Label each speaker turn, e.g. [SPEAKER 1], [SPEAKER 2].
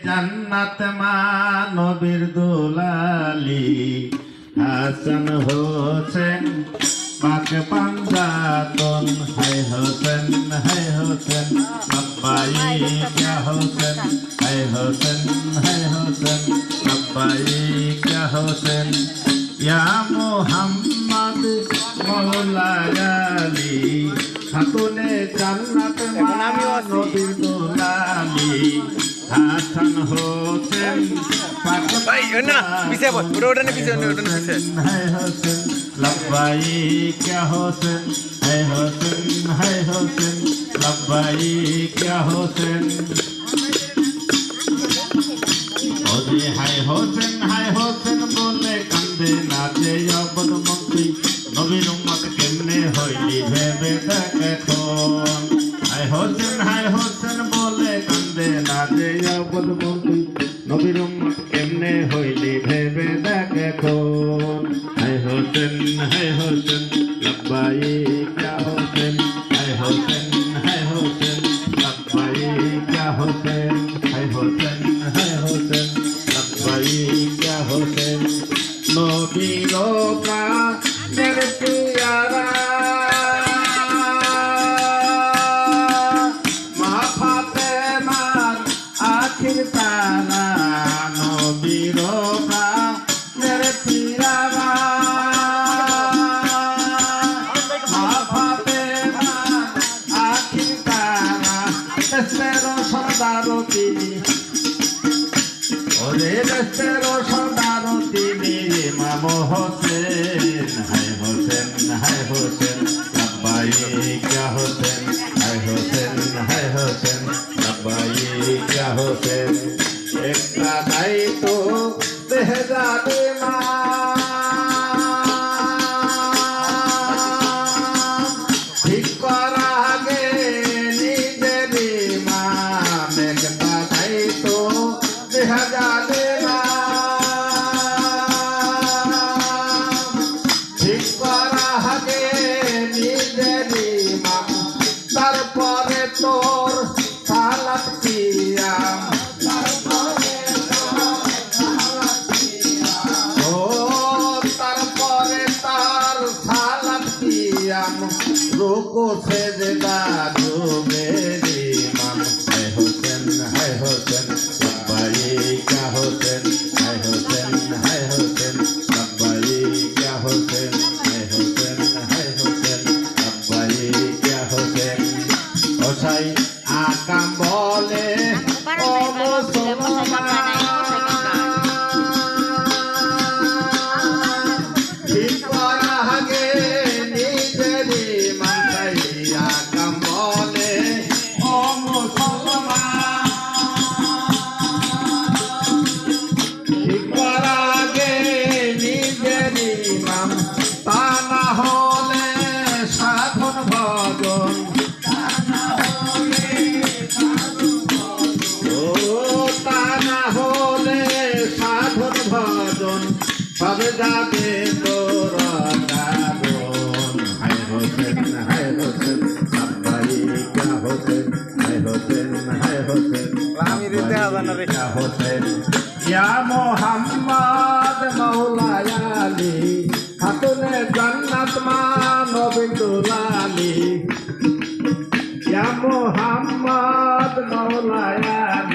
[SPEAKER 1] জান্নাত মা নবীর দুলালি হাসান হোসেন পাক পাঞ্জাতন হায় হোসেন লব্বাইক ইয়া হোসেন হায় হোসেন লব্বাইক ইয়া হোসেন ইয়া মুহাম্মদ মওলা আলী খাতুনে জান্নাত মা নবীর দুলালি হাসান হোসেন
[SPEAKER 2] ভাই না পিছে বল ওটা না পিছে
[SPEAKER 1] হায় হোসেন লব্বাইক ইয়া হোসেন হায় হোসেন লব্বাইক ইয়া হোসেন ওরে হায় হোসেন বলে কান্দে নাচে অবদ মন্ত্রী নবীর উম্মত কেমনে হইলি ভেবে দেখ এখন হায় হোসেন বলে কান্দে নাচে অবদ মন্ত্রী নবীর উম্মত কেমনে হইলি ভেবে দেখ এখন হায় হোসেন লব্বাইক ইয়া হোসেন হায় হোসেন লব্বাইক ইয়া হোসেন হায় হোসেন লব্বাইক ইয়া হোসেন নবীর প্রাণের পিয়ারা মা ফাতেমার আখির তারা নবীর প্রাণের পিয়ারা মা ফাতেমার আখির তারা দেশের সর্দার তিনি ওরে দেশের সর্দার তিনি ইমাম হোসেন হায় হোসেন লব্বাইক ইয়া হোসেন হায় হোসেন লব্বাইক ইয়া হোসেন একটা দায়িত্ব দেহে যাবে মা ঠিক করা আগে নিজের ইমাম একটা দায়িত্ব দেহা যাবে না ঠিক করা আগে নিজের ইমাম তারপরে তোর সালাত কিয়াম ও তারপরে তার সালাত কিয়াম রুকু সেজদা ডুবে ইমাম হায় হোসেন লব্বাইক ইয়া হোসেন হায় হোসেন লব্বাইক ইয়া হোসেন হায় হোসেন লব্বাইক ইয়া হোসেন ওসাই আকাম বলে ও মুসলমান ঠিক করা আগে নিজের ইমান চাই আকাম বলে ও মুসলমান ঠিক করা আগে নিজের ইমাম তা না হলে সাধন ভজন ও তা না হলে সাধন ভজন সব যাবে তোর দাবন হায় হোসেন লব্বাইক ইয়া হোসেন হায় হোসেন
[SPEAKER 2] আমি দিতে হবে না রে
[SPEAKER 1] হোসেন ইয়া মুহাম্মদ মওলা আলী খাতুনে জান্নাত মা নবীর দুলালি ইয়া মুহাম্মদ মওলা আলী